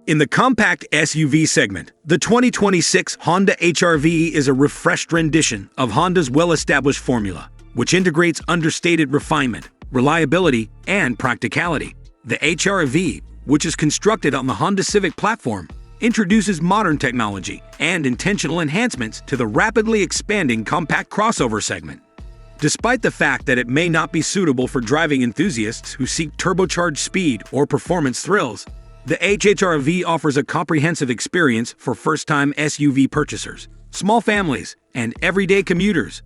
In the compact SUV segment, the 2026 Honda HR-V is a refreshed rendition of Honda's well-established formula, which integrates understated refinement, reliability, and practicality. The HR-V, which is constructed on the Honda Civic platform, introduces modern technology and intentional enhancements to the rapidly expanding compact crossover segment. Despite the fact that it may not be suitable for driving enthusiasts who seek turbocharged speed or performance thrills, the HR-V offers a comprehensive experience for first-time SUV purchasers, small families, and everyday commuters.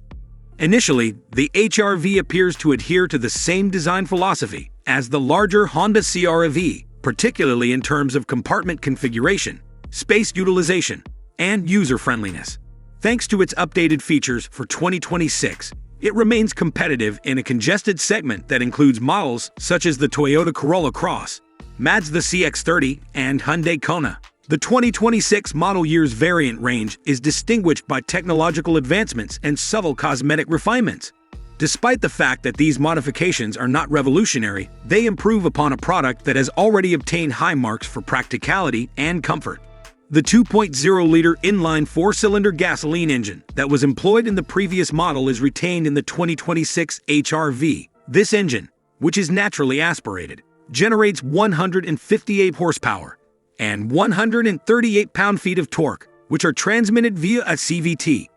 Initially, the HR-V appears to adhere to the same design philosophy as the larger Honda CR-V, particularly in terms of compartment configuration, space utilization, and user-friendliness. Thanks to its updated features for 2026, it remains competitive in a congested segment that includes models such as the Toyota Corolla Cross, Mazda CX-30, and Hyundai Kona. The 2026 model year's variant range is distinguished by technological advancements and subtle cosmetic refinements. Despite the fact that these modifications are not revolutionary, they improve upon a product that has already obtained high marks for practicality and comfort. The 2.0-liter inline four-cylinder gasoline engine that was employed in the previous model is retained in the 2026 HR-V. This engine, which is naturally aspirated, generates 158 horsepower and 138 pound-feet of torque, which are transmitted via a CVT.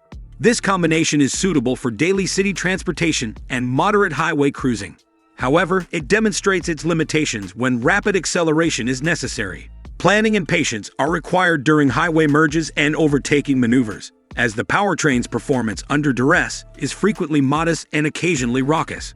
This combination is suitable for daily city transportation and moderate highway cruising. However, it demonstrates its limitations when rapid acceleration is necessary. Planning and patience are required during highway merges and overtaking maneuvers, as the powertrain's performance under duress is frequently modest and occasionally raucous.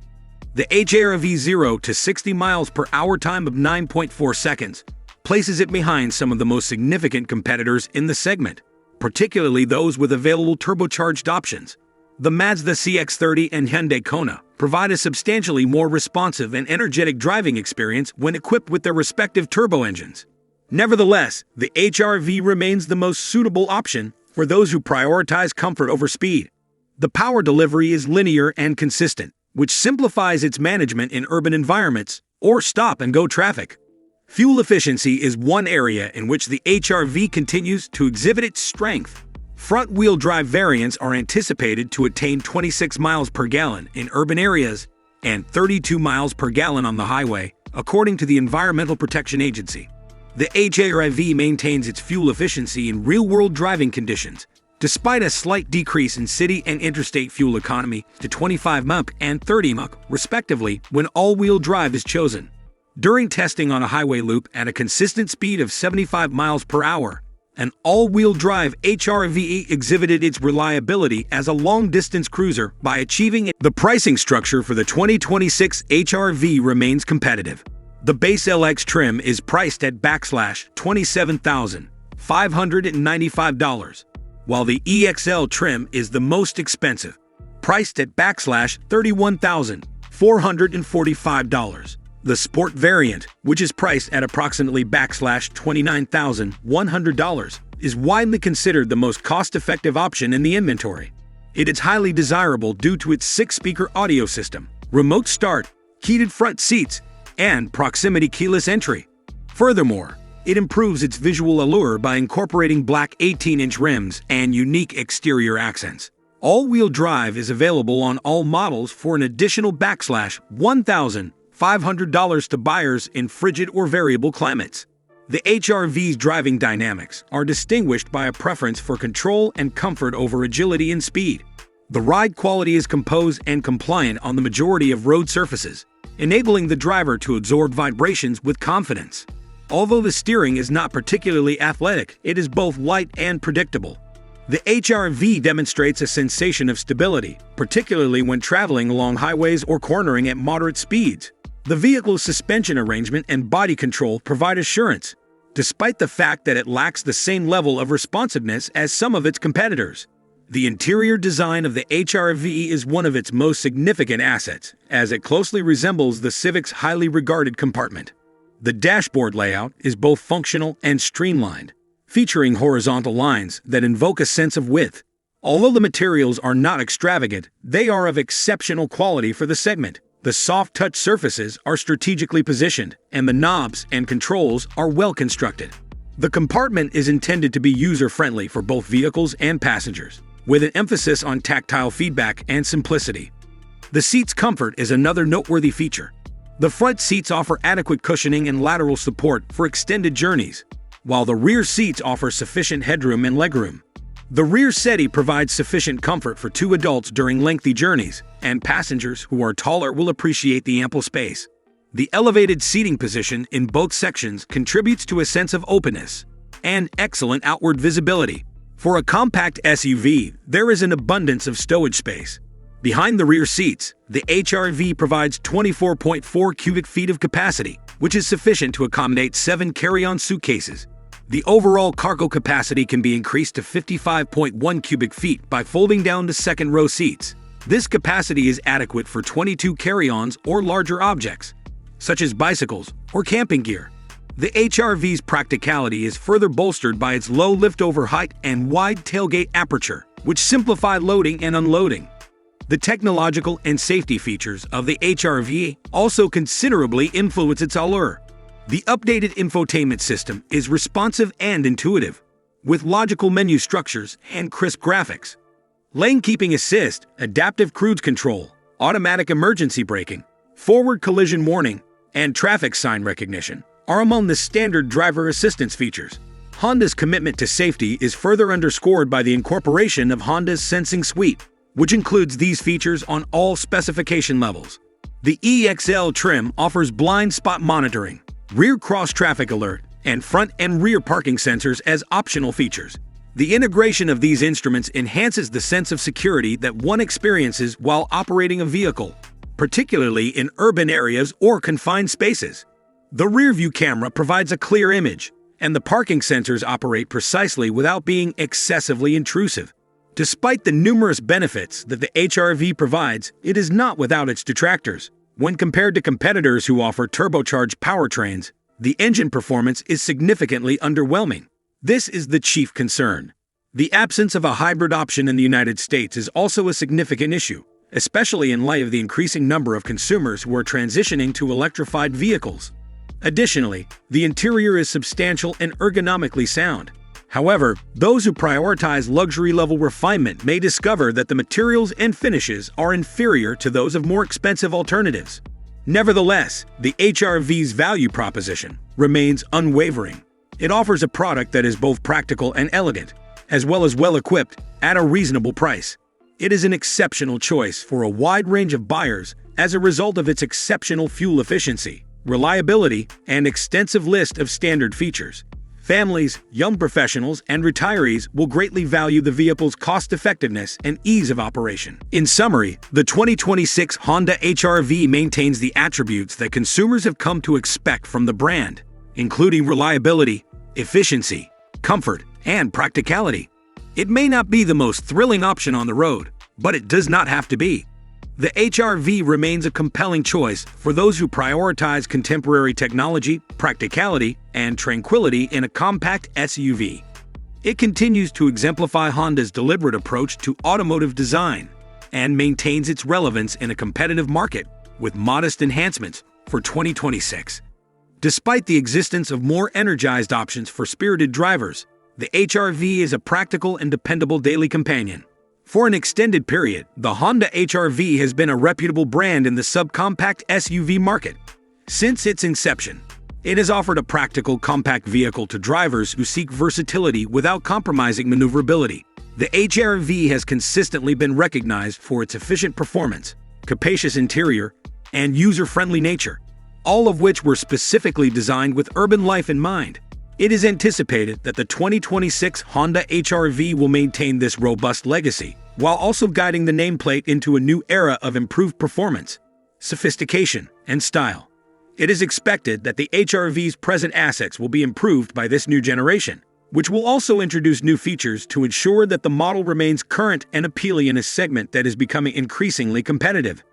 The HR-V 0 to 60 miles per hour time of 9.4 seconds places it behind some of the most significant competitors in the segment, particularly those with available turbocharged options. The Mazda CX-30 and Hyundai Kona provide a substantially more responsive and energetic driving experience when equipped with their respective turbo engines. Nevertheless, the HR-V remains the most suitable option for those who prioritize comfort over speed. The power delivery is linear and consistent, which simplifies its management in urban environments or stop-and-go traffic. Fuel efficiency is one area in which the HR-V continues to exhibit its strength. Front-wheel drive variants are anticipated to attain 26 miles per gallon in urban areas and 32 miles per gallon on the highway, according to the Environmental Protection Agency. The HR-V maintains its fuel efficiency in real-world driving conditions, despite a slight decrease in city and interstate fuel economy to 25 mph and 30 mph, respectively, when all-wheel drive is chosen. During testing on a highway loop at a consistent speed of 75 miles per hour, an all-wheel drive HR-V exhibited its reliability as a long-distance cruiser by achieving it. The pricing structure for the 2026 HR-V remains competitive. The base LX trim is priced at $27,595, while the EXL trim is the most expensive, priced at $31,445. The Sport variant, which is priced at approximately $29,100, is widely considered the most cost-effective option in the inventory. It is highly desirable due to its 6-speaker audio system, remote start, heated front seats, and proximity keyless entry. Furthermore, it improves its visual allure by incorporating black 18-inch rims and unique exterior accents. All-wheel drive is available on all models for an additional $1,500 to buyers in frigid or variable climates. The HR-V's driving dynamics are distinguished by a preference for control and comfort over agility and speed. The ride quality is composed and compliant on the majority of road surfaces, enabling the driver to absorb vibrations with confidence. Although the steering is not particularly athletic, it is both light and predictable. The HR-V demonstrates a sensation of stability, particularly when traveling along highways or cornering at moderate speeds. The vehicle's suspension arrangement and body control provide assurance, despite the fact that it lacks the same level of responsiveness as some of its competitors. The interior design of the HR-V is one of its most significant assets, as it closely resembles the Civic's highly regarded compartment. The dashboard layout is both functional and streamlined, featuring horizontal lines that invoke a sense of width. Although the materials are not extravagant, they are of exceptional quality for the segment. The soft-touch surfaces are strategically positioned, and the knobs and controls are well constructed. The compartment is intended to be user-friendly for both vehicles and passengers, with an emphasis on tactile feedback and simplicity. The seat's comfort is another noteworthy feature. The front seats offer adequate cushioning and lateral support for extended journeys, while the rear seats offer sufficient headroom and legroom. The rear settee provides sufficient comfort for 2 adults during lengthy journeys, and passengers who are taller will appreciate the ample space. The elevated seating position in both sections contributes to a sense of openness and excellent outward visibility. For a compact SUV, there is an abundance of stowage space. Behind the rear seats, the HR-V provides 24.4 cubic feet of capacity, which is sufficient to accommodate 7 carry-on suitcases. The overall cargo capacity can be increased to 55.1 cubic feet by folding down the second-row seats. This capacity is adequate for 22 carry-ons or larger objects, such as bicycles or camping gear. The HR-V's practicality is further bolstered by its low liftover height and wide tailgate aperture, which simplify loading and unloading. The technological and safety features of the HR-V also considerably influence its allure. The updated infotainment system is responsive and intuitive, with logical menu structures and crisp graphics. Lane keeping assist, adaptive cruise control, automatic emergency braking, forward collision warning, and traffic sign recognition are among the standard driver assistance features. Honda's commitment to safety is further underscored by the incorporation of Honda's Sensing Suite, which includes these features on all specification levels. The EXL trim offers blind spot monitoring, rear cross-traffic alert, and front and rear parking sensors as optional features. The integration of these instruments enhances the sense of security that one experiences while operating a vehicle, particularly in urban areas or confined spaces. The rear-view camera provides a clear image, and the parking sensors operate precisely without being excessively intrusive. Despite the numerous benefits that the HR-V provides, it is not without its detractors. When compared to competitors who offer turbocharged powertrains, the engine performance is significantly underwhelming. This is the chief concern. The absence of a hybrid option in the United States is also a significant issue, especially in light of the increasing number of consumers who are transitioning to electrified vehicles. Additionally, the interior is substantial and ergonomically sound. However, those who prioritize luxury-level refinement may discover that the materials and finishes are inferior to those of more expensive alternatives. Nevertheless, the HR-V's value proposition remains unwavering. It offers a product that is both practical and elegant, as well as well-equipped, at a reasonable price. It is an exceptional choice for a wide range of buyers as a result of its exceptional fuel efficiency, reliability, and extensive list of standard features. Families, young professionals, and retirees will greatly value the vehicle's cost-effectiveness and ease of operation. In summary, the 2026 Honda HR-V maintains the attributes that consumers have come to expect from the brand, including reliability, efficiency, comfort, and practicality. It may not be the most thrilling option on the road, but it does not have to be. The HR-V remains a compelling choice for those who prioritize contemporary technology, practicality, and tranquility in a compact SUV. It continues to exemplify Honda's deliberate approach to automotive design and maintains its relevance in a competitive market with modest enhancements for 2026. Despite the existence of more energized options for spirited drivers, the HR-V is a practical and dependable daily companion. For an extended period, the Honda HR-V has been a reputable brand in the subcompact SUV market. Since its inception, it has offered a practical compact vehicle to drivers who seek versatility without compromising maneuverability. The HR-V has consistently been recognized for its efficient performance, capacious interior, and user-friendly nature, all of which were specifically designed with urban life in mind. It is anticipated that the 2026 Honda HR-V will maintain this robust legacy, while also guiding the nameplate into a new era of improved performance, sophistication, and style. It is expected that the HR-V's present assets will be improved by this new generation, which will also introduce new features to ensure that the model remains current and appealing in a segment that is becoming increasingly competitive.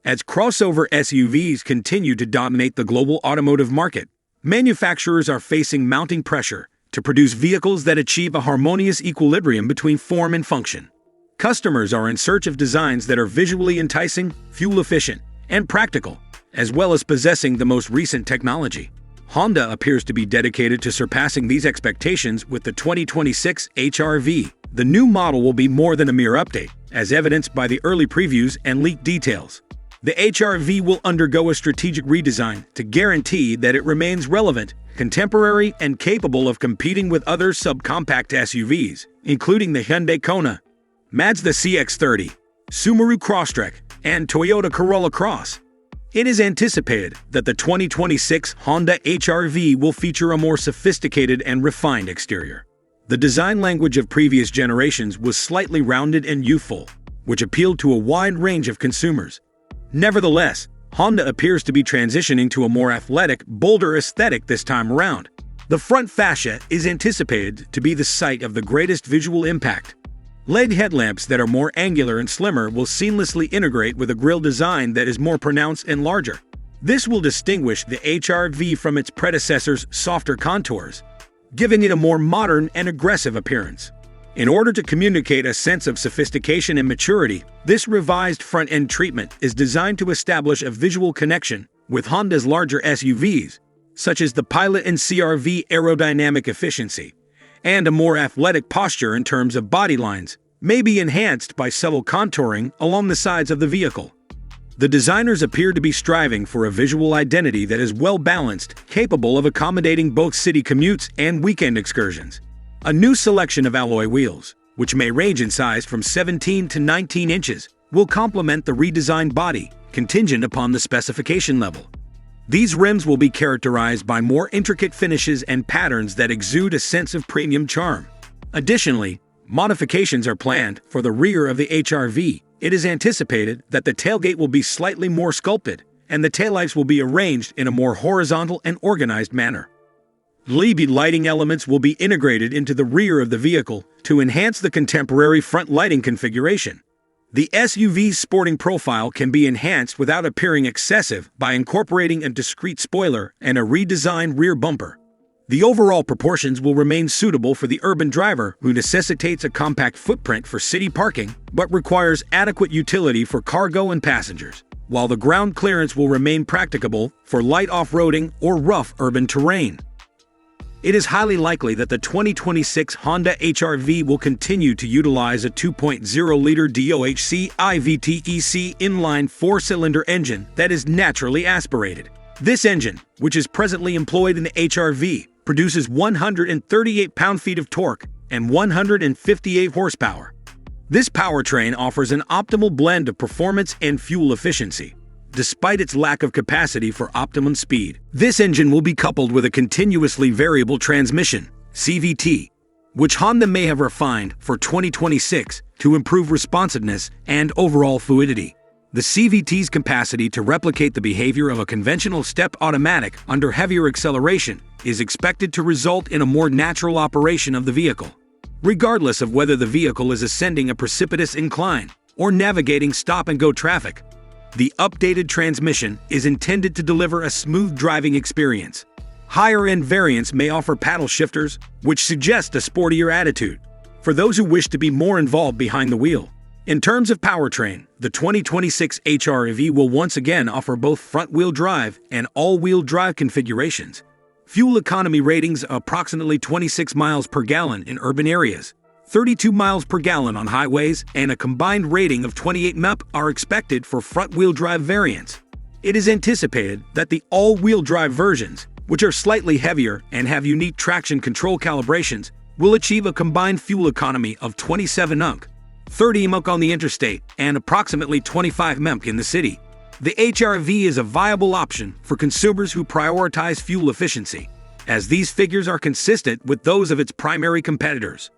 As crossover SUVs continue to dominate the global automotive market, manufacturers are facing mounting pressure to produce vehicles that achieve a harmonious equilibrium between form and function. Customers are in search of designs that are visually enticing, fuel-efficient, and practical, as well as possessing the most recent technology. Honda appears to be dedicated to surpassing these expectations with the 2026 HR-V. The new model will be more than a mere update, as evidenced by the early previews and leaked details. The HR-V will undergo a strategic redesign to guarantee that it remains relevant, contemporary, and capable of competing with other subcompact SUVs, including the Hyundai Kona, Mazda CX-30, Subaru Crosstrek, and Toyota Corolla Cross. It is anticipated that the 2026 Honda HR-V will feature a more sophisticated and refined exterior. The design language of previous generations was slightly rounded and youthful, which appealed to a wide range of consumers. Nevertheless, Honda appears to be transitioning to a more athletic, bolder aesthetic this time around. The front fascia is anticipated to be the site of the greatest visual impact. LED headlamps that are more angular and slimmer will seamlessly integrate with a grille design that is more pronounced and larger. This will distinguish the HR-V from its predecessor's softer contours, giving it a more modern and aggressive appearance. In order to communicate a sense of sophistication and maturity, this revised front-end treatment is designed to establish a visual connection with Honda's larger SUVs, such as the Pilot and CR-V aerodynamic efficiency, and a more athletic posture in terms of body lines may be enhanced by subtle contouring along the sides of the vehicle. The designers appear to be striving for a visual identity that is well-balanced, capable of accommodating both city commutes and weekend excursions. A new selection of alloy wheels, which may range in size from 17 to 19 inches, will complement the redesigned body, contingent upon the specification level. These rims will be characterized by more intricate finishes and patterns that exude a sense of premium charm. Additionally, modifications are planned for the rear of the HR-V. It is anticipated that the tailgate will be slightly more sculpted, and the taillights will be arranged in a more horizontal and organized manner. LED lighting elements will be integrated into the rear of the vehicle to enhance the contemporary front lighting configuration. The SUV's sporting profile can be enhanced without appearing excessive by incorporating a discrete spoiler and a redesigned rear bumper. The overall proportions will remain suitable for the urban driver who necessitates a compact footprint for city parking but requires adequate utility for cargo and passengers, while the ground clearance will remain practicable for light off-roading or rough urban terrain. It is highly likely that the 2026 Honda HR-V will continue to utilize a 2.0-liter DOHC IVTEC inline four-cylinder engine that is naturally aspirated. This engine, which is presently employed in the HR-V, produces 138 pound-feet of torque and 158 horsepower. This powertrain offers an optimal blend of performance and fuel efficiency, despite its lack of capacity for optimum speed. This engine will be coupled with a continuously variable transmission, CVT, which Honda may have refined for 2026 to improve responsiveness and overall fluidity. The CVT's capacity to replicate the behavior of a conventional step automatic under heavier acceleration is expected to result in a more natural operation of the vehicle, regardless of whether the vehicle is ascending a precipitous incline or navigating stop-and-go traffic. The updated transmission is intended to deliver a smooth driving experience. Higher-end variants may offer paddle shifters, which suggest a sportier attitude for those who wish to be more involved behind the wheel. In terms of powertrain, the 2026 HR-V will once again offer both front-wheel drive and all-wheel drive configurations. Fuel economy ratings are approximately 26 miles per gallon in urban areas, 32 miles per gallon on highways, and a combined rating of 28 mph are expected for front-wheel drive variants. It is anticipated that the all-wheel drive versions, which are slightly heavier and have unique traction control calibrations, will achieve a combined fuel economy of 27 mph, 30 mph on the interstate, and approximately 25 mph in the city. The HR-V is a viable option for consumers who prioritize fuel efficiency, as these figures are consistent with those of its primary competitors.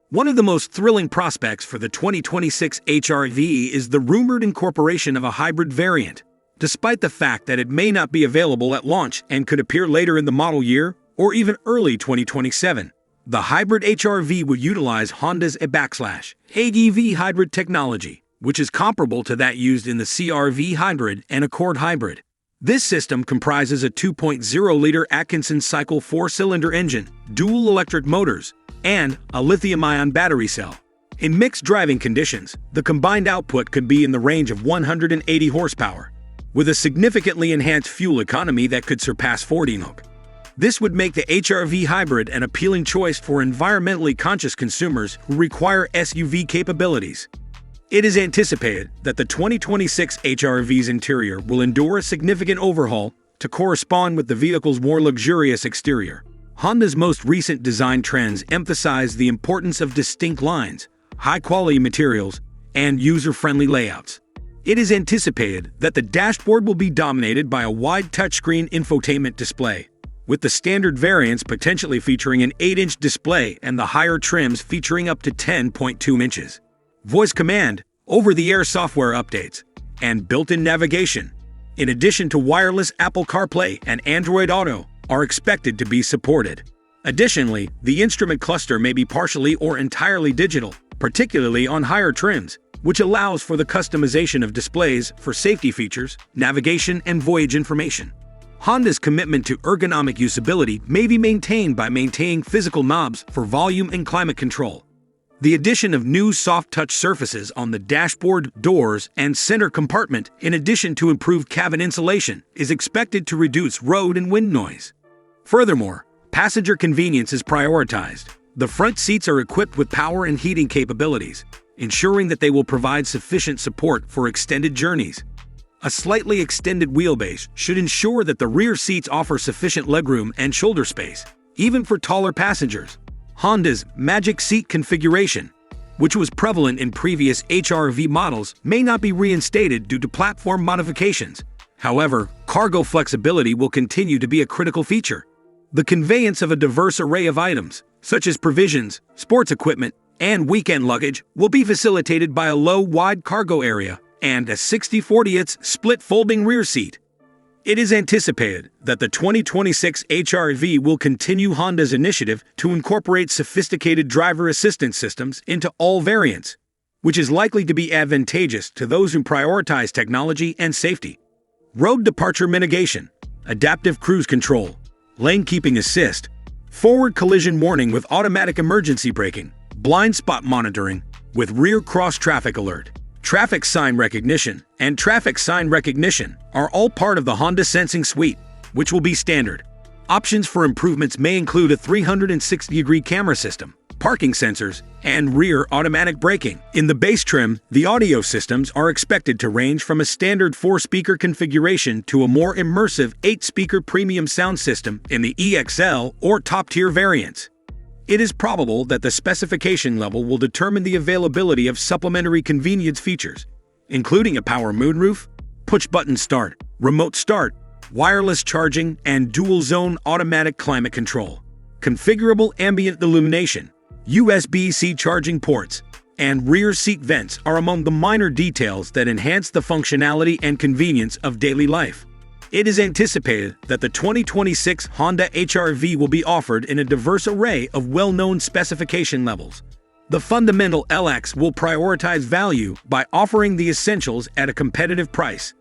One of the most thrilling prospects for the 2026 HR-V is the rumored incorporation of a hybrid variant. Despite the fact that it may not be available at launch and could appear later in the model year or even early 2027, the hybrid HR-V will utilize Honda's EV hybrid technology, which is comparable to that used in the CR-V hybrid and Accord hybrid. This system comprises a 2.0-liter Atkinson cycle four-cylinder engine, dual electric motors, and a lithium-ion battery cell. In mixed driving conditions, the combined output could be in the range of 180 horsepower, with a significantly enhanced fuel economy that could surpass 40 mph. This would make the HR-V hybrid an appealing choice for environmentally conscious consumers who require SUV capabilities. It is anticipated that the 2026 HR-V's interior will endure a significant overhaul to correspond with the vehicle's more luxurious exterior. Honda's most recent design trends emphasize the importance of distinct lines, high-quality materials, and user-friendly layouts. It is anticipated that the dashboard will be dominated by a wide touchscreen infotainment display, with the standard variants potentially featuring an 8-inch display and the higher trims featuring up to 10.2 inches. Voice command, over-the-air software updates, and built-in navigation, in addition to wireless Apple CarPlay and Android Auto, are expected to be supported. Additionally, the instrument cluster may be partially or entirely digital, particularly on higher trims, which allows for the customization of displays for safety features, navigation, and voyage information. Honda's commitment to ergonomic usability may be maintained by maintaining physical knobs for volume and climate control. The addition of new soft-touch surfaces on the dashboard, doors, and center compartment, in addition to improved cabin insulation, is expected to reduce road and wind noise. Furthermore, passenger convenience is prioritized. The front seats are equipped with power and heating capabilities, ensuring that they will provide sufficient support for extended journeys. A slightly extended wheelbase should ensure that the rear seats offer sufficient legroom and shoulder space, even for taller passengers. Honda's Magic Seat configuration, which was prevalent in previous HR-V models, may not be reinstated due to platform modifications. However, cargo flexibility will continue to be a critical feature. The conveyance of a diverse array of items, such as provisions, sports equipment, and weekend luggage, will be facilitated by a low, wide cargo area and a 60/40 split folding rear seat. It is anticipated that the 2026 HR-V will continue Honda's initiative to incorporate sophisticated driver assistance systems into all variants, which is likely to be advantageous to those who prioritize technology and safety. Road departure mitigation, adaptive cruise control, lane keeping assist, forward collision warning with automatic emergency braking, blind spot monitoring with rear cross traffic alert, traffic sign recognition, and traffic sign recognition are all part of the Honda Sensing Suite, which will be standard. Options for improvements may include a 360-degree camera system, parking sensors, and rear automatic braking. In the base trim, the audio systems are expected to range from a standard 4-speaker configuration to a more immersive 8-speaker premium sound system in the EXL or top-tier variants. It is probable that the specification level will determine the availability of supplementary convenience features, including a power moonroof, push-button start, remote start, wireless charging, and dual-zone automatic climate control, configurable ambient illumination, USB-C charging ports, and rear seat vents are among the minor details that enhance the functionality and convenience of daily life. It is anticipated that the 2026 Honda HR-V will be offered in a diverse array of well-known specification levels. The fundamental LX will prioritize value by offering the essentials at a competitive price.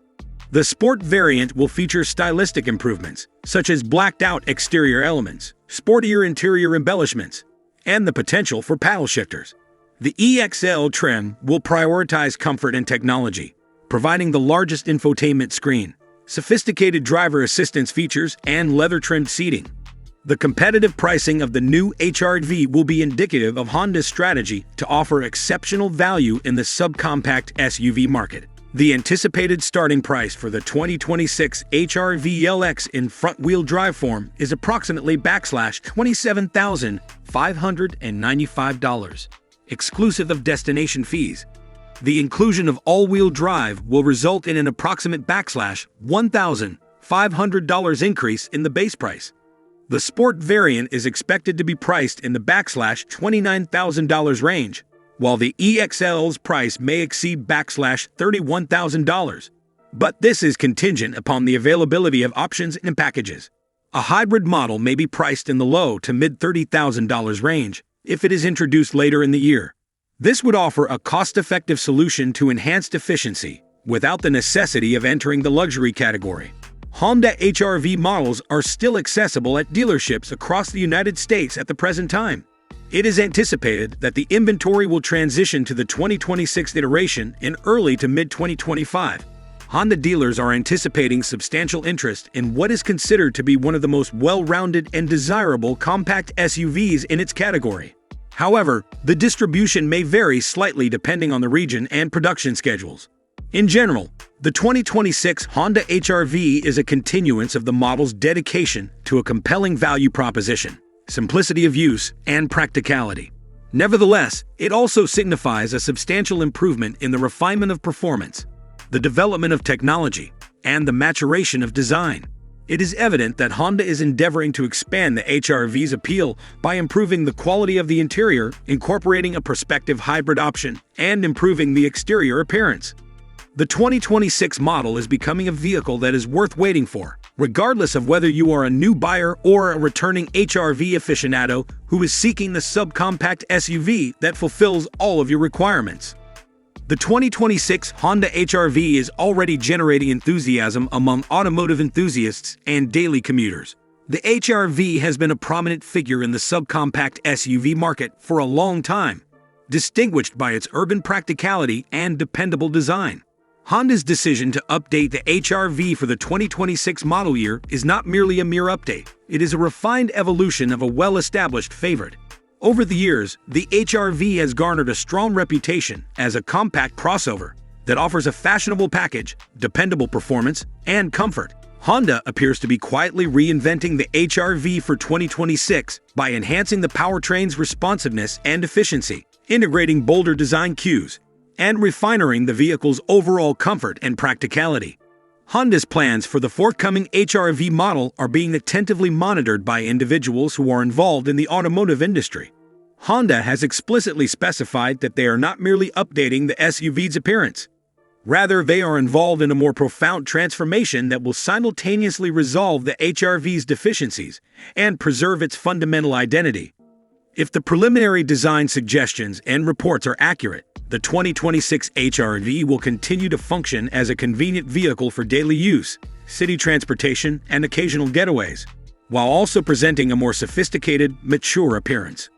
The Sport variant will feature stylistic improvements, such as blacked-out exterior elements, sportier interior embellishments, and the potential for paddle shifters. The EXL trim will prioritize comfort and technology, providing the largest infotainment screen, sophisticated driver assistance features, and leather-trimmed seating. The competitive pricing of the new HR-V will be indicative of Honda's strategy to offer exceptional value in the subcompact SUV market. The anticipated starting price for the 2026 HR-V LX in front-wheel drive form is approximately $27,595, exclusive of destination fees. The inclusion of all-wheel drive will result in an approximate $1,500 increase in the base price. The Sport variant is expected to be priced in the $29,000 range, while the EXL's price may exceed $31,000. But this is contingent upon the availability of options and packages. A hybrid model may be priced in the low to mid-$30,000 range if it is introduced later in the year. This would offer a cost-effective solution to enhanced efficiency without the necessity of entering the luxury category. Honda HR-V models are still accessible at dealerships across the United States at the present time. It is anticipated that the inventory will transition to the 2026 iteration in early to mid-2025. Honda dealers are anticipating substantial interest in what is considered to be one of the most well-rounded and desirable compact SUVs in its category. However, the distribution may vary slightly depending on the region and production schedules. In general, the 2026 Honda HR-V is a continuance of the model's dedication to a compelling value proposition, simplicity of use, and practicality. Nevertheless, it also signifies a substantial improvement in the refinement of performance, the development of technology, and the maturation of design. It is evident that Honda is endeavoring to expand the HR-V's appeal by improving the quality of the interior, incorporating a prospective hybrid option, and improving the exterior appearance. The 2026 model is becoming a vehicle that is worth waiting for, regardless of whether you are a new buyer or a returning HR-V aficionado who is seeking the subcompact SUV that fulfills all of your requirements. The 2026 Honda HR-V is already generating enthusiasm among automotive enthusiasts and daily commuters. The HR-V has been a prominent figure in the subcompact SUV market for a long time, distinguished by its urban practicality and dependable design. Honda's decision to update the HR-V for the 2026 model year is not merely a mere update, it is a refined evolution of a well-established favorite. Over the years, the HR-V has garnered a strong reputation as a compact crossover that offers a fashionable package, dependable performance, and comfort. Honda appears to be quietly reinventing the HR-V for 2026 by enhancing the powertrain's responsiveness and efficiency, integrating bolder design cues, and refining the vehicle's overall comfort and practicality. Honda's plans for the forthcoming HR-V model are being attentively monitored by individuals who are involved in the automotive industry. Honda has explicitly specified that they are not merely updating the SUV's appearance. Rather, they are involved in a more profound transformation that will simultaneously resolve the HR-V's deficiencies and preserve its fundamental identity. If the preliminary design suggestions and reports are accurate, the 2026 HR-V will continue to function as a convenient vehicle for daily use, city transportation, and occasional getaways, while also presenting a more sophisticated, mature appearance.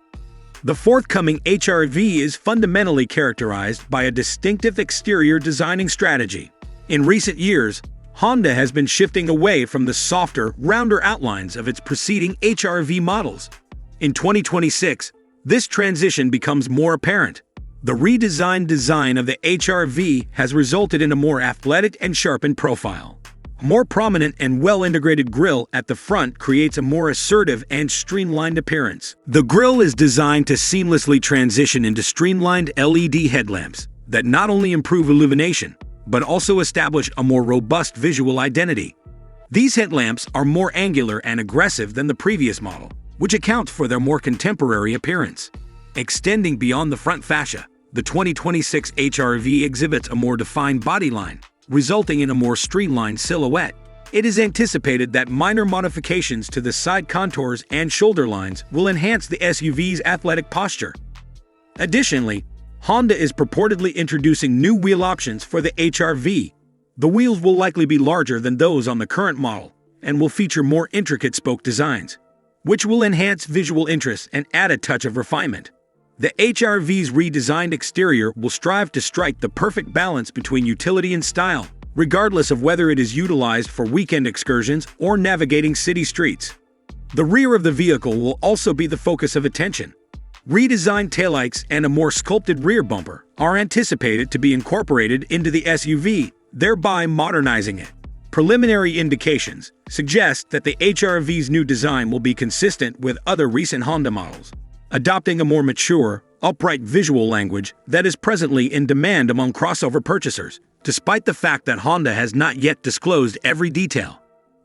The forthcoming HR-V is fundamentally characterized by a distinctive exterior designing strategy. In recent years, Honda has been shifting away from the softer, rounder outlines of its preceding HR-V models. In 2026, this transition becomes more apparent. The redesigned design of the HR-V has resulted in a more athletic and sharpened profile. A more prominent and well-integrated grille at the front creates a more assertive and streamlined appearance. The grille is designed to seamlessly transition into streamlined LED headlamps that not only improve illumination, but also establish a more robust visual identity. These headlamps are more angular and aggressive than the previous model, which accounts for their more contemporary appearance. Extending beyond the front fascia, the 2026 HR-V exhibits a more defined bodyline, resulting in a more streamlined silhouette. It is anticipated that minor modifications to the side contours and shoulder lines will enhance the SUV's athletic posture. Additionally, Honda is purportedly introducing new wheel options for the HR-V. The wheels will likely be larger than those on the current model and will feature more intricate spoke designs, which will enhance visual interest and add a touch of refinement. The HR-V's redesigned exterior will strive to strike the perfect balance between utility and style, regardless of whether it is utilized for weekend excursions or navigating city streets. The rear of the vehicle will also be the focus of attention. Redesigned taillights and a more sculpted rear bumper are anticipated to be incorporated into the SUV, thereby modernizing it. Preliminary indications suggest that the HR-V's new design will be consistent with other recent Honda models, adopting a more mature, upright visual language that is presently in demand among crossover purchasers, despite the fact that Honda has not yet disclosed every detail.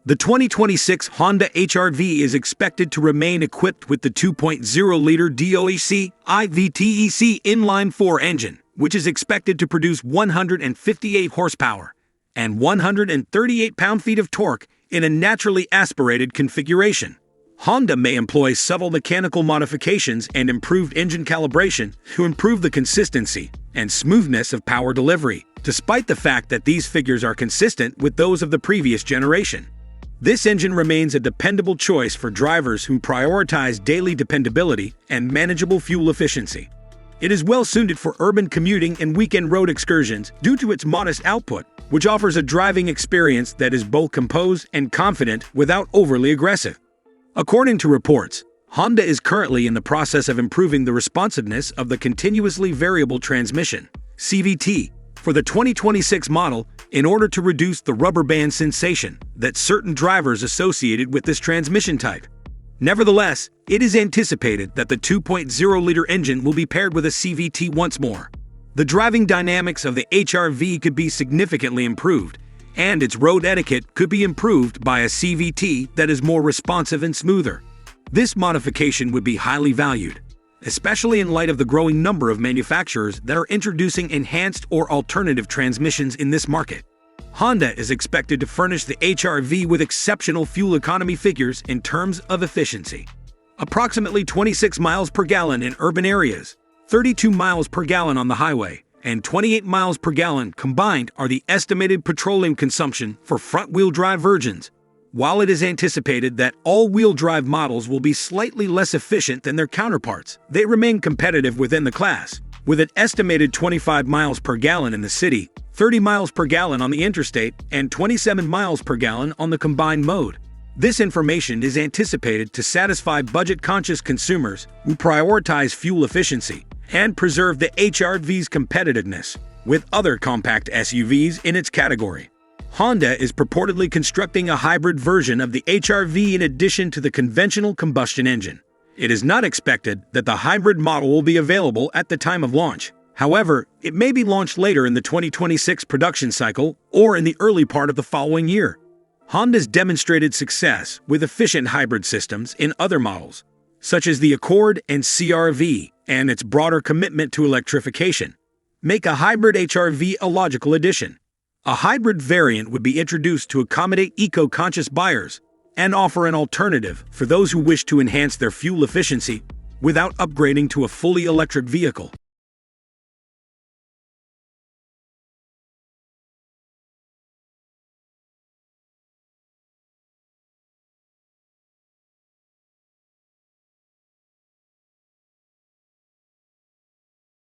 The 2026 Honda HR-V is expected to remain equipped with the 2.0-liter DOEC IVTEC inline-4 engine, which is expected to produce 158 horsepower and 138 pound-feet of torque in a naturally aspirated configuration. Honda may employ subtle mechanical modifications and improved engine calibration to improve the consistency and smoothness of power delivery, despite the fact that these figures are consistent with those of the previous generation. This engine remains a dependable choice for drivers who prioritize daily dependability and manageable fuel efficiency. It is well suited for urban commuting and weekend road excursions due to its modest output, which offers a driving experience that is both composed and confident without overly aggressive. According to reports, Honda is currently in the process of improving the responsiveness of the continuously variable transmission (CVT) for the 2026 model in order to reduce the rubber band sensation that certain drivers associated with this transmission type. Nevertheless, it is anticipated that the 2.0-liter engine will be paired with a CVT once more. The driving dynamics of the HR-V could be significantly improved, and its road etiquette could be improved by a CVT that is more responsive and smoother. This modification would be highly valued, especially in light of the growing number of manufacturers that are introducing enhanced or alternative transmissions in this market. Honda is expected to furnish the HR-V with exceptional fuel economy figures in terms of efficiency. Approximately 26 miles per gallon in urban areas, 32 miles per gallon on the highway, and 28 miles per gallon combined are the estimated petroleum consumption for front-wheel drive versions. While it is anticipated that all-wheel drive models will be slightly less efficient than their counterparts, they remain competitive within the class, with an estimated 25 miles per gallon in the city, 30 miles per gallon on the interstate, and 27 miles per gallon on the combined mode. This information is anticipated to satisfy budget-conscious consumers who prioritize fuel efficiency and preserve the HR-V's competitiveness with other compact SUVs in its category. Honda is purportedly constructing a hybrid version of the HR-V in addition to the conventional combustion engine. It is not expected that the hybrid model will be available at the time of launch. However, it may be launched later in the 2026 production cycle or in the early part of the following year. Honda's demonstrated success with efficient hybrid systems in other models, such as the Accord and CR-V, and its broader commitment to electrification, make a hybrid HR-V a logical addition. A hybrid variant would be introduced to accommodate eco-conscious buyers and offer an alternative for those who wish to enhance their fuel efficiency without upgrading to a fully electric vehicle.